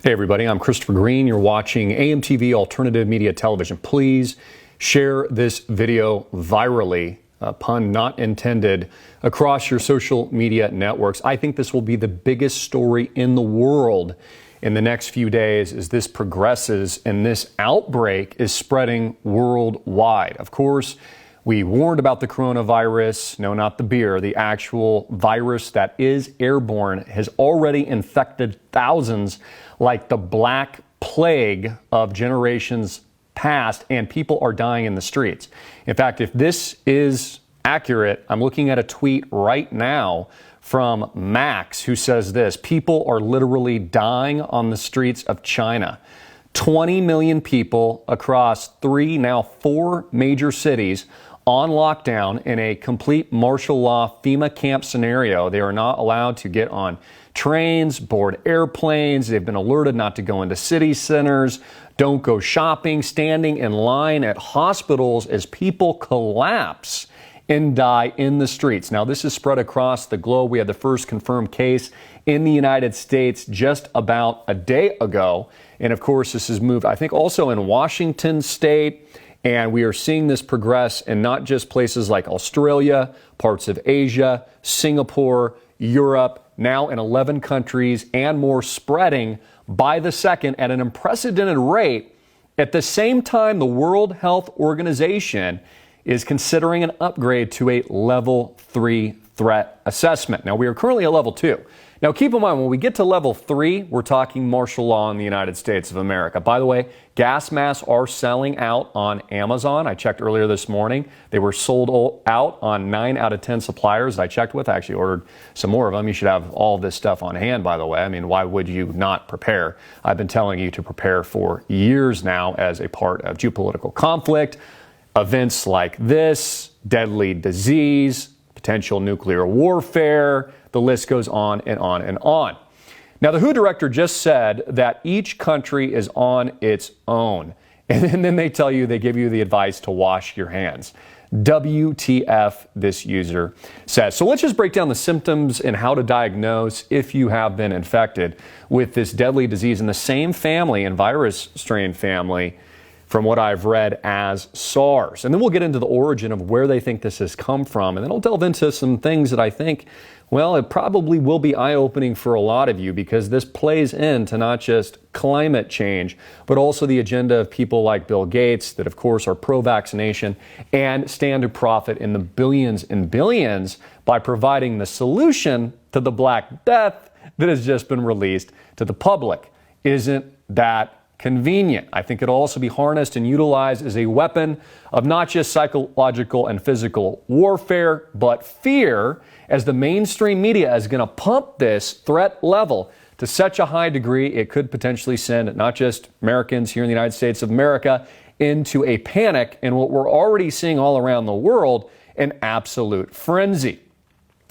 Hey everybody, I'm Christopher Green. You're watching AMTV Alternative Media Television. Please share this video virally, pun not intended, across your social media networks. I think this will be the biggest story in the world in the next few days as this progresses and this outbreak is spreading worldwide. Of course, we warned about the coronavirus. No, not the beer. The actual virus that is airborne has already infected thousands, like the Black Plague of generations past, and people are dying in the streets. In fact, if this is accurate, I'm looking at a tweet right now from Max, who says this: people are literally dying on the streets of China. 20 million people across 4 major cities on lockdown in a complete martial law FEMA camp scenario. They are not allowed to get on trains, board airplanes. They've been alerted not to go into city centers, don't go shopping, standing in line at hospitals as people collapse and die in the streets. Now, this is spread across the globe. We had the first confirmed case in the United States just about a day ago. And of course, this has moved, I think, also in Washington state. And we are seeing this progress in not just places like Australia, parts of Asia, Singapore, Europe, now in 11 countries and more, spreading by the second at an unprecedented rate. At the same time, the World Health Organization is considering an upgrade to a level 3 threat assessment. Now, we are currently at level 2. Now, keep in mind, when we get to level 3, we're talking martial law in the United States of America. By the way, gas masks are selling out on Amazon. I checked earlier this morning. They were sold out on 9 out of 10 suppliers that I checked with. I actually ordered some more of them. You should have all this stuff on hand, by the way. I mean, why would you not prepare? I've been telling you to prepare for years now as a part of geopolitical conflict, events like this, deadly disease, potential nuclear warfare. The list goes on and on and on. Now, the WHO director just said that each country is on its own. And then they tell you, they give you the advice to wash your hands. WTF, this user says. So let's just break down the symptoms and how to diagnose if you have been infected with this deadly disease in the same family and virus strain family, from what I've read, as SARS. And then we'll get into the origin of where they think this has come from. And then I'll delve into some things that I think, well, it probably will be eye-opening for a lot of you, because this plays into not just climate change, but also the agenda of people like Bill Gates that, of course, are pro-vaccination and stand to profit in the billions and billions by providing the solution to the Black Death that has just been released to the public. Isn't that convenient? I think it'll also be harnessed and utilized as a weapon of not just psychological and physical warfare, but fear, as the mainstream media is going to pump this threat level to such a high degree it could potentially send not just Americans here in the United States of America into a panic, and what we're already seeing all around the world, an absolute frenzy.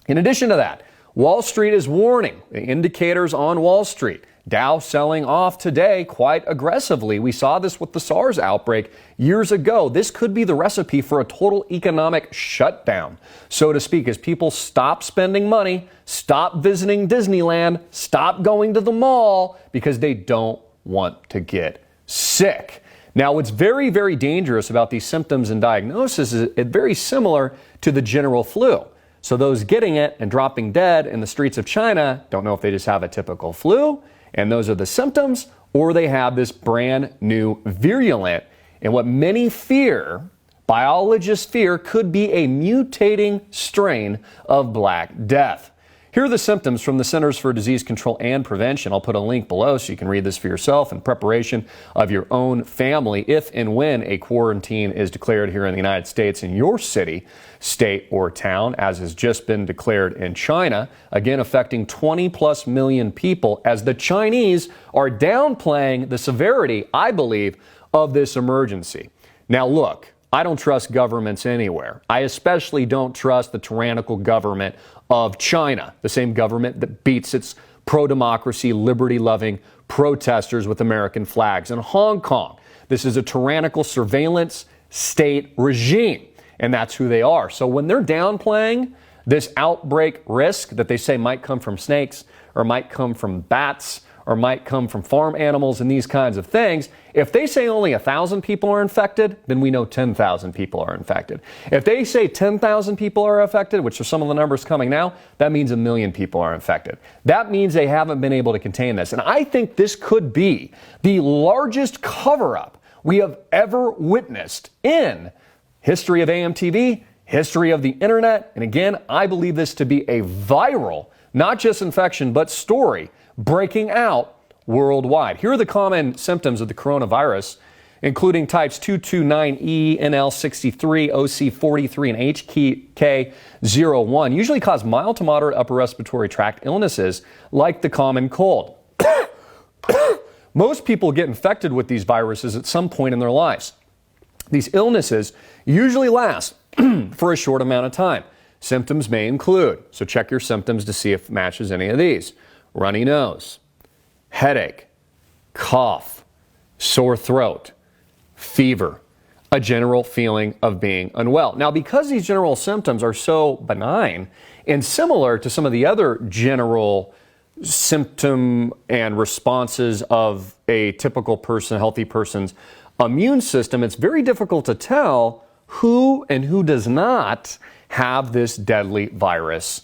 In addition to that, Wall Street is warning. The indicators on Wall Street, Dow selling off today quite aggressively. We saw this with the SARS outbreak years ago. This could be the recipe for a total economic shutdown, so to speak, as people stop spending money, stop visiting Disneyland, stop going to the mall because they don't want to get sick. Now, what's very, very dangerous about these symptoms and diagnosis is it's very similar to the general flu. So those getting it and dropping dead in the streets of China don't know if they just have a typical flu, and those are the symptoms, or they have this brand new virulent, and what many fear, biologists fear, could be a mutating strain of Black Death. Here are the symptoms from the Centers for Disease Control and Prevention. I'll put a link below so you can read this for yourself in preparation of your own family if and when a quarantine is declared here in the United States in your city, state, or town, as has just been declared in China, again affecting 20+ million people, as the Chinese are downplaying the severity, I believe, of this emergency. Now, look, I don't trust governments anywhere. I especially don't trust the tyrannical government of China, the same government that beats its pro-democracy, liberty-loving protesters with American flags. In Hong Kong, this is a tyrannical surveillance state regime, and that's who they are. So when they're downplaying this outbreak risk that they say might come from snakes or might come from bats or might come from farm animals and these kinds of things. If they say only 1,000 people are infected, then we know 10,000 people are infected. If they say 10,000 people are affected, which are some of the numbers coming now, that means 1 million people are infected. That means they haven't been able to contain this. And I think this could be the largest cover-up we have ever witnessed in history of AMTV, history of the internet. And again, I believe this to be a viral, not just infection, but story breaking out worldwide. Here are the common symptoms of the coronavirus, including types 229E, NL63, OC43, and HK01, usually cause mild to moderate upper respiratory tract illnesses like the common cold. Most people get infected with these viruses at some point in their lives. These illnesses usually last for a short amount of time. Symptoms may include, so check your symptoms to see if it matches any of these: runny nose, headache, cough, sore throat, fever, a general feeling of being unwell. Now, because these general symptoms are so benign and similar to some of the other general symptom and responses of a typical person, healthy person's immune system, it's very difficult to tell who and who does not have this deadly virus.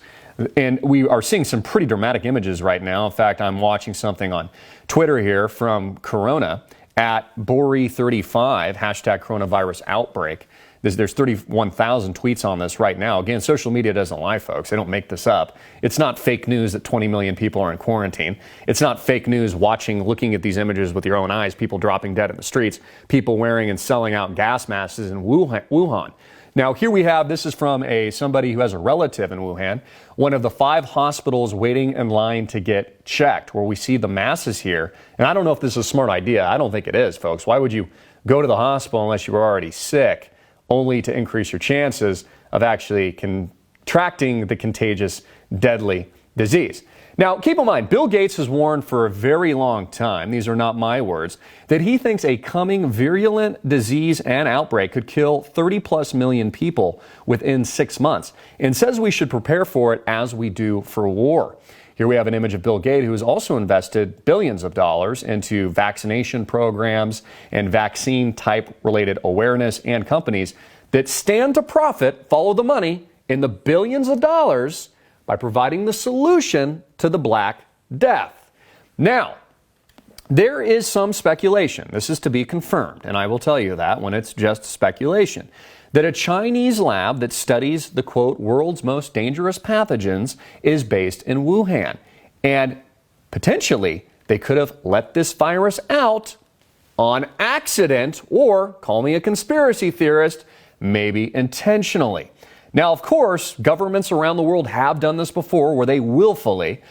And we are seeing some pretty dramatic images right now. In fact, I'm watching something on Twitter here from Corona at Bori35, hashtag coronavirus outbreak. There's 31,000 tweets on this right now. Again, social media doesn't lie, folks. They don't make this up. It's not fake news that 20 million people are in quarantine. It's not fake news looking at these images with your own eyes, people dropping dead in the streets, people wearing and selling out gas masks in Wuhan. Now, here we have, this is from somebody who has a relative in Wuhan, one of the 5 hospitals waiting in line to get checked, where we see the masses here. And I don't know if this is a smart idea. I don't think it is, folks. Why would you go to the hospital unless you were already sick, only to increase your chances of actually contracting the contagious, deadly disease? Now, keep in mind, Bill Gates has warned for a very long time, these are not my words, that he thinks a coming virulent disease and outbreak could kill 30+ million people within 6 months, and says we should prepare for it as we do for war. Here we have an image of Bill Gates, who has also invested billions of dollars into vaccination programs and vaccine-type related awareness, and companies that stand to profit, follow the money, in the billions of dollars by providing the solution to the Black Death. Now, there is some speculation, this is to be confirmed, and I will tell you that when it's just speculation, that a Chinese lab that studies the, quote, world's most dangerous pathogens is based in Wuhan. And potentially, they could have let this virus out on accident, or, call me a conspiracy theorist, maybe intentionally. Now, of course, governments around the world have done this before, where they willfully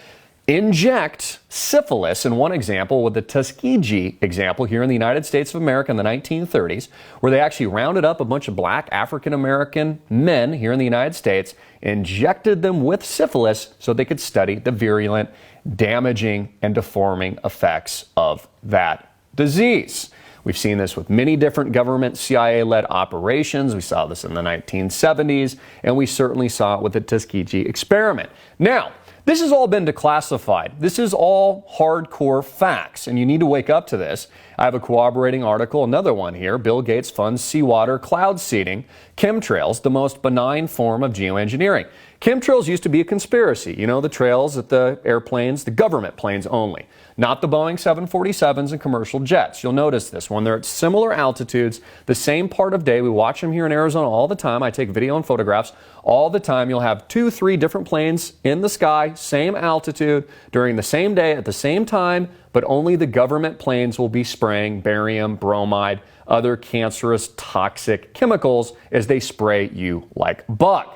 inject syphilis, in one example with the Tuskegee example here in the United States of America in the 1930s, where they actually rounded up a bunch of black African-American men here in the United States, injected them with syphilis so they could study the virulent, damaging, and deforming effects of that disease. We've seen this with many different government CIA-led operations. We saw this in the 1970s, and we certainly saw it with the Tuskegee experiment. Now, this has all been declassified. This is all hardcore facts, and you need to wake up to this. I have a corroborating article, another one here. Bill Gates funds seawater cloud seeding, chemtrails, the most benign form of geoengineering. Chemtrails used to be a conspiracy. You know, the trails that the airplanes, the government planes only, not the Boeing 747s and commercial jets. You'll notice this when they're at similar altitudes, the same part of day. We watch them here in Arizona all the time. I take video and photographs all the time. You'll have 2, 3 different planes in the sky, same altitude, during the same day at the same time, but only the government planes will be spraying barium, bromide, other cancerous, toxic chemicals as they spray you like bug.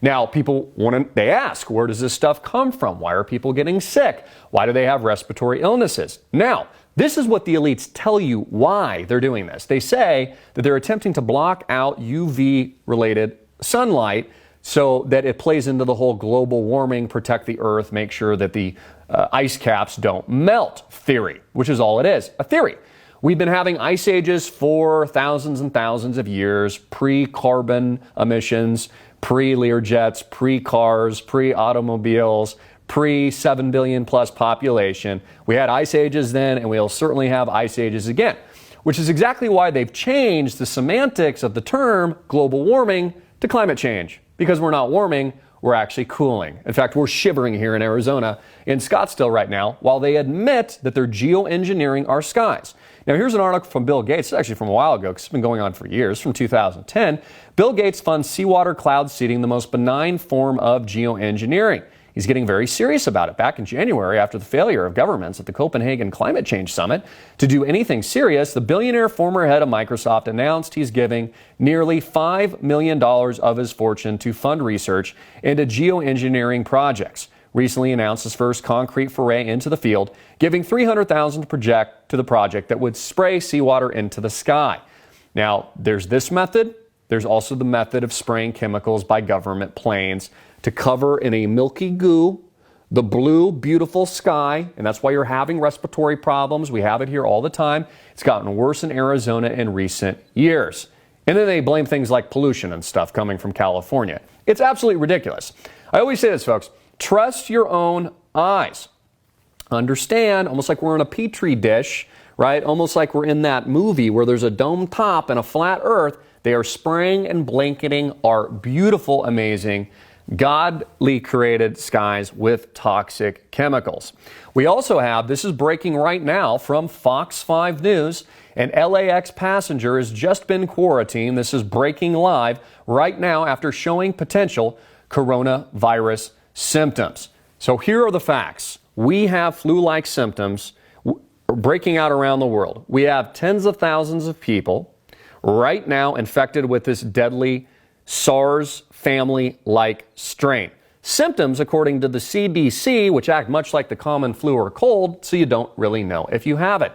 Now, they ask, where does this stuff come from? Why are people getting sick? Why do they have respiratory illnesses? Now, this is what the elites tell you why they're doing this. They say that they're attempting to block out UV-related sunlight so that it plays into the whole global warming, protect the earth, make sure that the ice caps don't melt theory, which is all it is, a theory. We've been having ice ages for thousands and thousands of years, pre-carbon emissions, pre-Learjets, pre-cars, pre-automobiles, pre 7 billion plus population. We had ice ages then, and we'll certainly have ice ages again, which is exactly why they've changed the semantics of the term global warming to climate change, because we're not warming, we're actually cooling. In fact, we're shivering here in Arizona, in Scottsdale right now, while they admit that they're geoengineering our skies. Now, here's an article from Bill Gates. It's actually from a while ago, because it's been going on for years, from 2010. Bill Gates funds seawater cloud seeding, the most benign form of geoengineering. He's getting very serious about it. Back in January, after the failure of governments at the Copenhagen Climate Change Summit to do anything serious, the billionaire former head of Microsoft announced he's giving nearly $5 million of his fortune to fund research into geoengineering projects. Recently announced his first concrete foray into the field, giving $300,000 to the project that would spray seawater into the sky. Now, there's this method. There's also the method of spraying chemicals by government planes to cover in a milky goo the blue, beautiful sky, and that's why you're having respiratory problems. We have it here all the time. It's gotten worse in Arizona in recent years. And then they blame things like pollution and stuff coming from California. It's absolutely ridiculous. I always say this, folks, trust your own eyes. Understand, almost like we're in a petri dish, right? Almost like we're in that movie where there's a dome top and a flat earth. They are spraying and blanketing our beautiful, amazing, godly created skies with toxic chemicals. We also have, this is breaking right now from Fox 5 News, an LAX passenger has just been quarantined. This is breaking live right now after showing potential coronavirus symptoms. So here are the facts. We have flu-like symptoms breaking out around the world. We have tens of thousands of people right now infected with this deadly SARS family-like strain. Symptoms, according to the CDC, which act much like the common flu or cold, so you don't really know if you have it.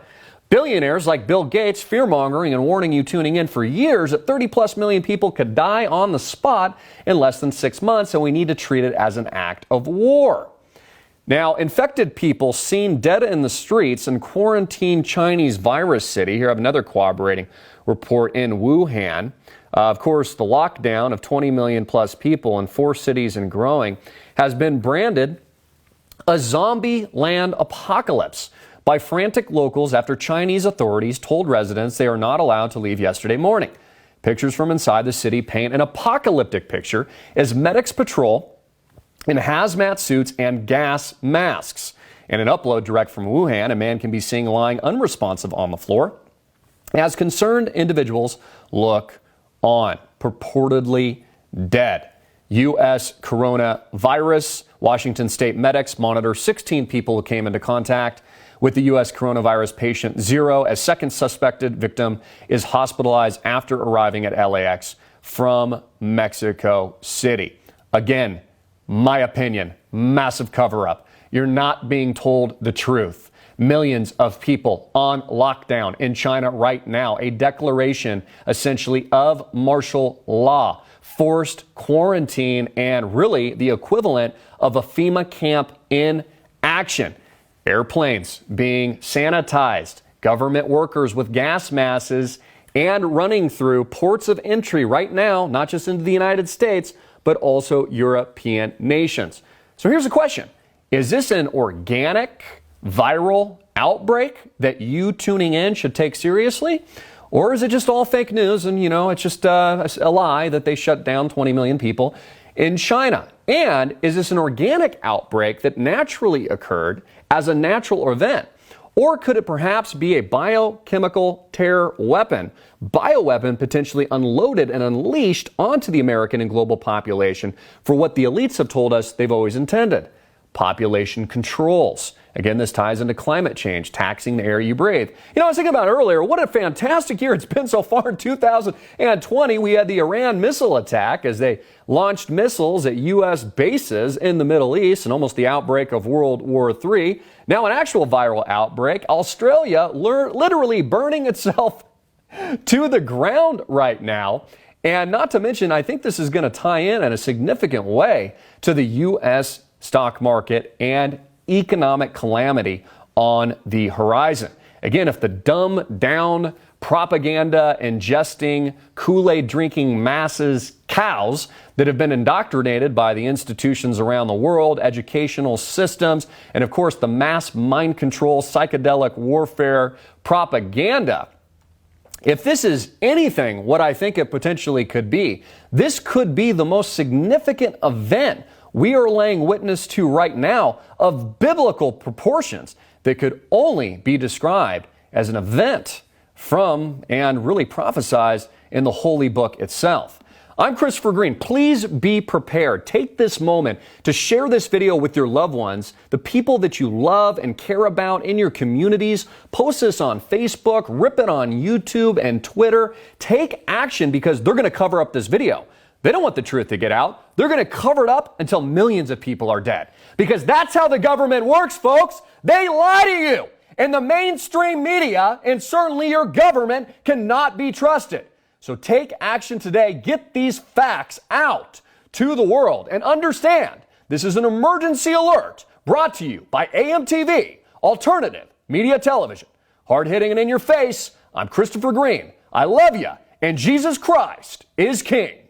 Billionaires like Bill Gates fear-mongering and warning you tuning in for years that 30-plus million people could die on the spot in less than 6 months, and we need to treat it as an act of war. Now, infected people seen dead in the streets in quarantined Chinese virus city. Here I have another corroborating report in Wuhan. Of course, the lockdown of 20 million plus people in 4 cities and growing has been branded a zombie land apocalypse by frantic locals after Chinese authorities told residents they are not allowed to leave yesterday morning. Pictures from inside the city paint an apocalyptic picture as medics patrol in hazmat suits and gas masks. In an upload direct from Wuhan, a man can be seen lying unresponsive on the floor as concerned individuals look on, purportedly dead. U.S. coronavirus. Washington state medics monitor 16 people who came into contact with the U.S. coronavirus patient 0 as second suspected victim is hospitalized after arriving at LAX from Mexico City. Again, my opinion, massive cover-up. You're not being told the truth. Millions of people on lockdown in China right now. A declaration essentially of martial law, forced quarantine, and really the equivalent of a FEMA camp in action. Airplanes being sanitized, government workers with gas masks, and running through ports of entry right now, not just into the United States, but also European nations. So here's the question. Is this an organic viral outbreak that you tuning in should take seriously? Or is it just all fake news and, it's just a lie that they shut down 20 million people in China? And is this an organic outbreak that naturally occurred as a natural event? Or could it perhaps be a biochemical terror weapon, bioweapon potentially unloaded and unleashed onto the American and global population for what the elites have told us they've always intended? Population controls. Again, this ties into climate change, taxing the air you breathe. I was thinking about earlier, what a fantastic year it's been so far in 2020. We had the Iran missile attack as they launched missiles at U.S. bases in the Middle East and almost the outbreak of World War III. Now an actual viral outbreak. Australia literally burning itself to the ground right now. And not to mention, I think this is going to tie in a significant way to the U.S. stock market and economic calamity on the horizon. Again, if the dumbed down, propaganda ingesting, Kool-Aid drinking masses, cows that have been indoctrinated by the institutions around the world, educational systems, and of course the mass mind control, psychedelic warfare propaganda, if this is anything what I think it potentially could be, this could be the most significant event we are laying witness to right now of biblical proportions that could only be described as an event from and really prophesied in the Holy Book itself. I'm Christopher Green. Please be prepared. Take this moment to share this video with your loved ones, the people that you love and care about in your communities. Post this on Facebook, rip it on YouTube and Twitter. Take action because they're going to cover up this video. They don't want the truth to get out. They're going to cover it up until millions of people are dead. Because that's how the government works, folks. They lie to you. And the mainstream media, and certainly your government, cannot be trusted. So take action today. Get these facts out to the world and understand this is an emergency alert brought to you by AMTV, Alternative Media Television. Hard-hitting and in your face, I'm Christopher Green. I love you, and Jesus Christ is King.